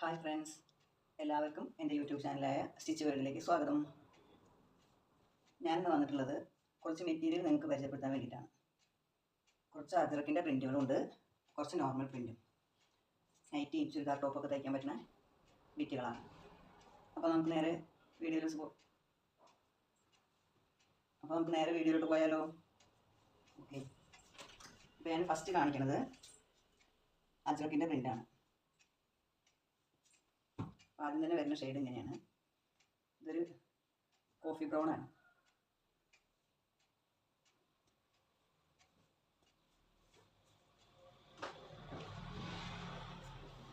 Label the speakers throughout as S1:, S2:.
S1: Hi friends, എല്ലാവർക്കും എൻ്റെ YouTube ചാനലായ stitch വേൾഡിലേക്ക് സ്വാഗതം. ഞാനിന്ന് വന്നിട്ടുള്ളത് കുറച്ച് മെറ്റീരിയൽ നിങ്ങൾക്ക് പരിചയപ്പെടുത്താൻ വേണ്ടിയിട്ടാണ്. കുറച്ച് അജ്രക്കിൻ്റെ പ്രിൻറ്റുകളുണ്ട്, കുറച്ച് നോർമൽ പ്രിൻറ്റും. നൈറ്റി, ചുരിദാർ ടോപ്പൊക്കെ തയ്ക്കാൻ പറ്റുന്ന ബിറ്റുകളാണ്. അപ്പോൾ നമുക്ക് നേരെ വീഡിയോയിലോട്ട് പോയാലോ? ഓക്കെ. ഇപ്പോൾ ഞാൻ ഫസ്റ്റ് കാണിക്കുന്നത് അജ്രക്കിൻ്റെ പ്രിൻ്റാണ്. ആദ്യം തന്നെ വരുന്ന ഷെയ്ഡ് ഇങ്ങനെയാണ്. ഇതൊരു കോഫി ബ്രൗൺ ആണ്.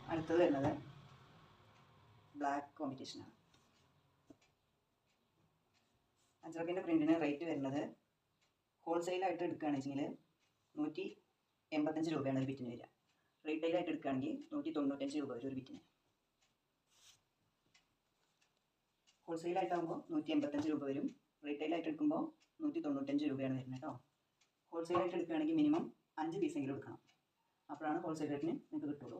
S1: അടുത്തത് വരുന്നത് ബ്ലാക്ക് കോമ്പിറ്റേഷനാണ്. അജ്രക്കിൻ്റെ പ്രിൻറ്റിന് റേറ്റ് വരുന്നത് ഹോൾസെയിലായിട്ട് എടുക്കുകയാണെന്ന് വെച്ചെങ്കിൽ 185 രൂപയാണ് ഒരു ബിറ്റിന് വരിക. റീറ്റെയിലായിട്ട് എടുക്കുകയാണെങ്കിൽ 195 രൂപ വരും ഒരു ബിറ്റിന്. ഹോൾസെയിലായിട്ടാകുമ്പോൾ 185 രൂപ വരും. റീറ്റെയിലായിട്ട് എടുക്കുമ്പോൾ 195 രൂപയാണ് വരുന്നത് കേട്ടോ. ഹോൾസെയിലായിട്ട് എടുക്കുകയാണെങ്കിൽ മിനിമം 5 പീസെങ്കിലും എടുക്കണം. അപ്പോഴാണ് ഹോൾസെയിൽ റേറ്റിന് നിങ്ങൾക്ക് കിട്ടുള്ളൂ.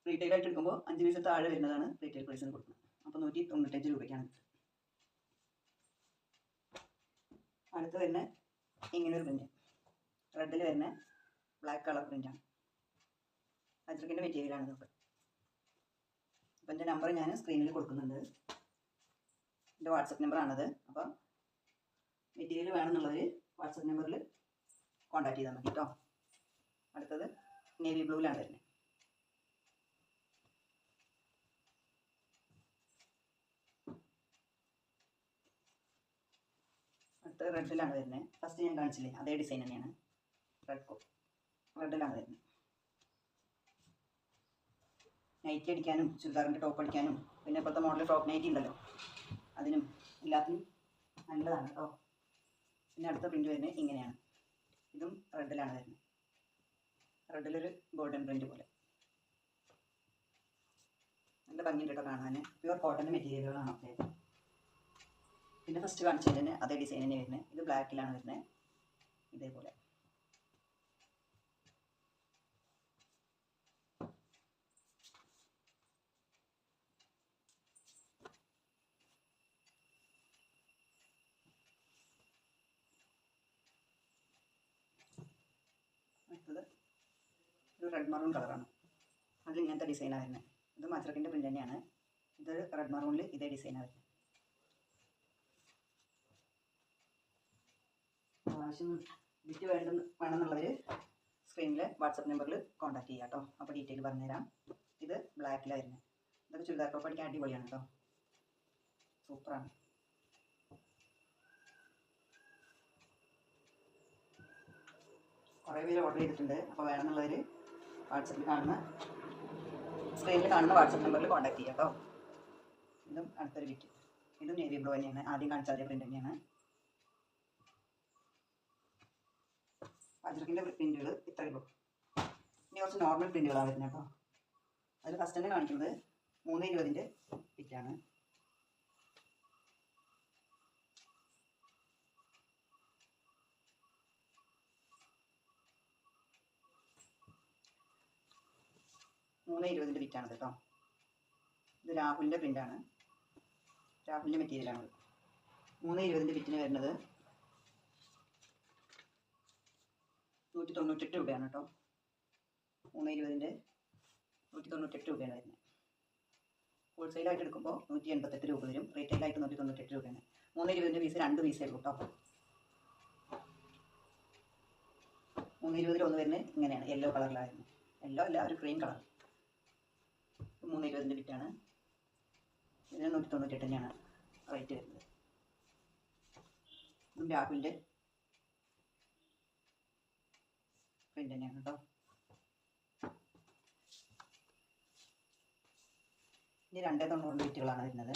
S1: റീറ്റെയിലായിട്ട് എടുക്കുമ്പോൾ 5 പീസ് താഴെ വരുന്നതാണ് റീറ്റെയിൽ പ്രൈസിന് കൊടുക്കുന്നത്. അപ്പോൾ 195 രൂപയ്ക്കാണ് കിട്ടുന്നത്. അടുത്ത് വരുന്ന ഇങ്ങനൊരു പ്രിൻറ്റ്, റെഡിൽ വരുന്ന ബ്ലാക്ക് കളർ പ്രിൻ്റാണ്. അജ്രക്കിൻ്റെ മെറ്റീരിയലാണ് ഇതൊക്കെ. അപ്പോൾ എൻ്റെ നമ്പർ ഞാൻ സ്ക്രീനിൽ കൊടുക്കുന്നുണ്ട്. എൻ്റെ വാട്സപ്പ് നമ്പറാണത്. അപ്പോൾ മെറ്റീരിയൽ വേണമെന്നുള്ളവർ വാട്സപ്പ് നമ്പറിൽ കോൺടാക്ട് ചെയ്താൽ മതി കേട്ടോ. അടുത്തത് നേവി ബ്ലൂവിലാണ് വരുന്നത്. അടുത്തത് റെഡിലാണ് വരുന്നത്. ഫസ്റ്റ് ഞാൻ കാണിച്ചില്ലേ അതേ ഡിസൈൻ തന്നെയാണ്. റെഡിലാണ് വരുന്നത്. നൈറ്റി അടിക്കാനും ചുരിദാറിൻ്റെ ടോപ്പ് അടിക്കാനും പിന്നെ ഇപ്പോഴത്തെ മോഡൽ ഫ്രോക്ക് നൈറ്റി ഉണ്ടല്ലോ, അതിനും എല്ലാത്തിനും നല്ലതാണ് കേട്ടോ. പിന്നെ അടുത്ത പ്രിൻറ്റ് വരുന്നത് ഇങ്ങനെയാണ്. ഇതും റെഡിലാണ് വരുന്നത്. റെഡിലൊരു ഗോൾഡൻ പ്രിൻറ്റ് പോലെ നല്ല ഭംഗിയുണ്ട് കേട്ടോ കാണാൻ. പ്യുവർ കോട്ടൻ്റെ മെറ്റീരിയലുകളാണ് ഒക്കെ. പിന്നെ ഫസ്റ്റ് കാണിച്ചതിന് തന്നെ അതേ ഡിസൈൻ തന്നെ വരുന്നത്. ഇത് ബ്ലാക്കിലാണ് വരുന്നത്. ഇതേപോലെ അടുത്തത് ഒരു റെഡ് മറൂൺ കളറാണ്. അതിൽ ഇങ്ങനത്തെ ഡിസൈനാണ് വരുന്നത്. ഇത് അജ്രക്കിൻ്റെ പ്രിൻ്റ് തന്നെയാണ്. ഇത് റെഡ് മറൂണിൽ ഇതേ ഡിസൈനാണ് വരുന്നത്. ആവശ്യം ബിറ്റ് വേണമെന്നുള്ളവർ സ്ക്രീനിൽ വാട്സപ്പ് നമ്പറിൽ കോൺടാക്ട് ചെയ്യാം കേട്ടോ. അപ്പോൾ ഡീറ്റെയിൽ പറഞ്ഞുതരാം. ഇത് ബ്ലാക്കിലാണ് വരുന്നത്. ഇതൊക്കെ ചുരിദാർ ടോപ്പ് അടിക്കാൻ അടിപൊളിയാണ് കേട്ടോ. സൂപ്പറാണ്. കുറേ പേര് ഓർഡർ ചെയ്തിട്ടുണ്ട്. അപ്പോൾ വേണമെന്നുള്ളവർ സ്ക്രീനിൽ കാണുന്ന വാട്സപ്പ് നമ്പറിൽ കോൺടാക്ട് ചെയ്യാം കേട്ടോ. ഇതും അടുത്തൊരു ബിറ്റ്. ഇതും നേവി ബ്ലൂ തന്നെയാണ്. ആദ്യം കാണിച്ച അതേ പ്രിൻ്റ് തന്നെയാണ്. അജ്രക്കിൻ്റെ പ്രിൻറ്റുകൾ ഇത്രയേ ഉള്ളൂ. ഇനി കുറച്ച് നോർമൽ പ്രിൻറ്റുകളാണ് വരുന്നത് കേട്ടോ. അതിൽ ഫസ്റ്റ് തന്നെ കാണിക്കുന്നത് 320 ബിറ്റാണ്. ബിറ്റാണ് കേട്ടോ. ഇത് രാഹുലിൻ്റെ പ്രിൻ്റാണ്. രാഹുലിൻ്റെ മെറ്റീരിയലാണ്. 320 ബിറ്റിന് വരുന്നത് 198 രൂപയാണ് കേട്ടോ. 320 198 രൂപയാണ് വരുന്നത്. ഹോൾസെയിലായിട്ട് എടുക്കുമ്പോൾ 188 രൂപ വരും. റീറ്റെയിലായിട്ട് 198 രൂപയാണ്. 320 പീസ് 2 പീസേ ഉള്ളൂ കേട്ടോ. 320 ഒന്ന് വരുന്നത് ഇങ്ങനെയാണ്. യെല്ലോ കളറിലായിരുന്നു. യെല്ലോ അല്ല, ഒരു ക്രീം കളർ. 320 ബിറ്റാണ്. ഇതിന് 198 തന്നെയാണ് റേറ്റ് വരുന്നത്. ഇതും രാഹുലിൻ്റെ പ്രിൻ്റ് തന്നെയാണ് കേട്ടോ. ഇനി 290 ബിറ്റുകളാണ് വരുന്നത്.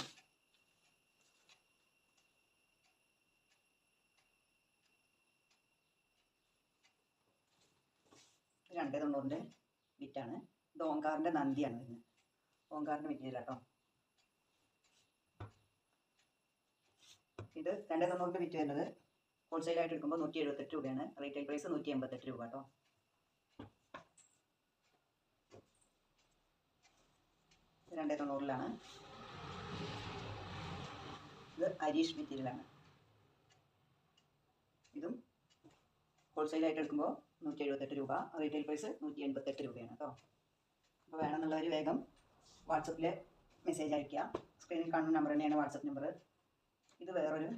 S1: ഇത് 290 ബിറ്റാണ്. ഇത് ഓങ്കാറിൻ്റെ നന്ദിയാണ് വരുന്നത്. ഓങ്കാറിൻ്റെ മെറ്റീരിയൽ കേട്ടോ. ഇത് 290 ബിറ്റ് വരുന്നത് ഹോൾസെയിലായിട്ട് എടുക്കുമ്പോൾ 178 രൂപയാണ്. റീറ്റെയിൽ പ്രൈസ് 188 രൂപ കേട്ടോ. 290-ലാണ്. ഇത് അരീഷ് മെറ്റീരിയലാണ്. ഇതും ഹോൾസെയിലായിട്ട് എടുക്കുമ്പോൾ 178 രൂപ, റീറ്റെയിൽ പ്രൈസ് 188 രൂപയാണ് കേട്ടോ. അപ്പോൾ വേണമെന്നുള്ളവർ വേഗം വാട്സപ്പിൽ മെസ്സേജ് അയയ്ക്കുക. സ്ക്രീനിൽ കാണുന്ന നമ്പർ തന്നെയാണ് വാട്സപ്പ് നമ്പർ. ഇത് വേറൊരു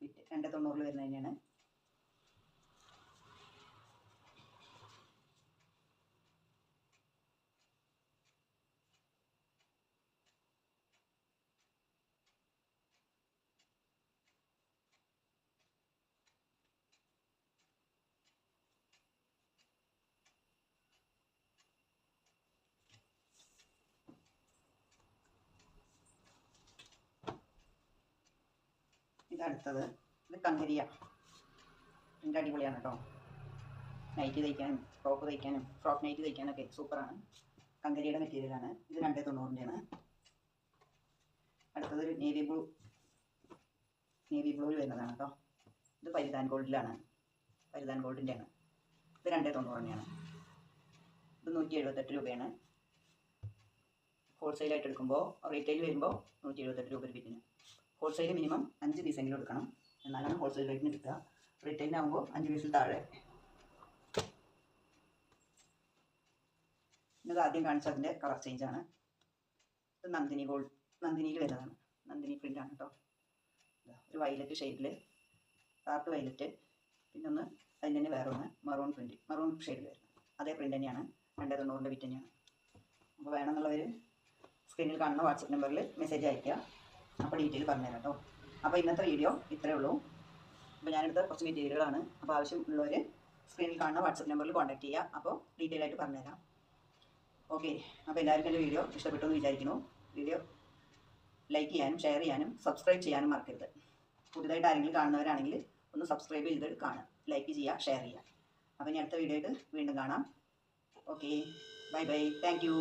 S1: ബിറ്റ് 290 വരുന്നത് തന്നെയാണ്. ഇതടുത്തത് ഇത് കങ്കരിയ. ഇതിൻ്റെ അടിപൊളിയാണ് കേട്ടോ. നൈറ്റ് തയ്ക്കാനും ടോപ്പ് തയ്ക്കാനും ഫ്രോക്ക് നൈറ്റ് തയ്ക്കാനൊക്കെ സൂപ്പറാണ്. കങ്കരിയുടെ മെറ്റീരിയലാണ്. ഇത് 290-ൻ്റെയാണ്. അടുത്തതൊരു നേവി ബ്ലൂവിൽ വരുന്നതാണ് കേട്ടോ. ഇത് പരിധാൻ ഗോൾഡിലാണ്. പരിധാൻ ഗോൾഡിൻ്റെയാണ്. ഇത് 290-ൻ്റെയാണ്. ഇത് 178 രൂപയാണ്. ഹോൾസെയിലായിട്ട് എടുക്കുമ്പോൾ റീറ്റെയിൽ വരുമ്പോൾ 178 രൂപ ഒരു ബിറ്റിന്. ഹോൾസെയിൽ മിനിമം 5 പീസെങ്കിലും എടുക്കണം, എന്നാലാണ് ഹോൾസെയിൽ റേറ്റിന് കിട്ടുക. റീറ്റെയിലാകുമ്പോൾ 5 പീസിൽ താഴെ. ഇത് ആദ്യം കാണിച്ചതിൻ്റെ കളർ ചേഞ്ചാണ്. ഇത് നന്ദിനിയിൽ വരുന്നതാണ്. നന്ദിനി പ്രിൻ്റാണ് കേട്ടോ. ഒരു വയലറ്റ് ഷെയ്ഡിൽ, ഡാർക്ക് വയലറ്റ്, പിന്നെ ഒന്ന് അതിന് തന്നെ വേറെ ഒന്ന് മറൂൺ ഷെയ്ഡിൽ വരുന്നത്. അതേ പ്രിൻ്റ് തന്നെയാണ്. 290-ൻ്റെ ബിറ്റ് തന്നെയാണ്. അപ്പോൾ വേണമെന്നുള്ളവർ സ്ക്രീനിൽ കാണുന്ന വാട്സപ്പ് നമ്പറിൽ മെസ്സേജ് അയയ്ക്കുക. അപ്പോൾ ഡീറ്റെയിൽ പറഞ്ഞുതരാം കേട്ടോ. അപ്പോൾ ഇന്നത്തെ വീഡിയോ ഇത്രയേ ഉള്ളൂ. അപ്പോൾ ഞാനെടുത്ത കുറച്ച് മെറ്റീരിയലുകളാണ്. അപ്പോൾ ആവശ്യമുള്ളവർ സ്ക്രീനിൽ കാണുന്ന വാട്സപ്പ് നമ്പറിൽ കോൺടാക്ട് ചെയ്യുക. അപ്പോൾ ഡീറ്റെയിൽ ആയിട്ട് പറഞ്ഞുതരാം. ഓക്കെ. അപ്പോൾ എല്ലാവർക്കും എൻ്റെ വീഡിയോ ഇഷ്ടപ്പെട്ടു എന്ന് വിചാരിക്കുന്നു. വീഡിയോ ലൈക്ക് ചെയ്യാനും ഷെയർ ചെയ്യാനും സബ്സ്ക്രൈബ് ചെയ്യാനും മറക്കരുത്. പുതുതായിട്ട് ആരെങ്കിലും കാണുന്നവരാണെങ്കിൽ ഒന്ന് സബ്സ്ക്രൈബ് ചെയ്ത് കാണുക, ലൈക്ക് ചെയ്യുക, ഷെയർ ചെയ്യുക. അപ്പോൾ ഇനി അടുത്ത വീഡിയോ ആയിട്ട് വീണ്ടും കാണാം. Okay, bye bye, thank you.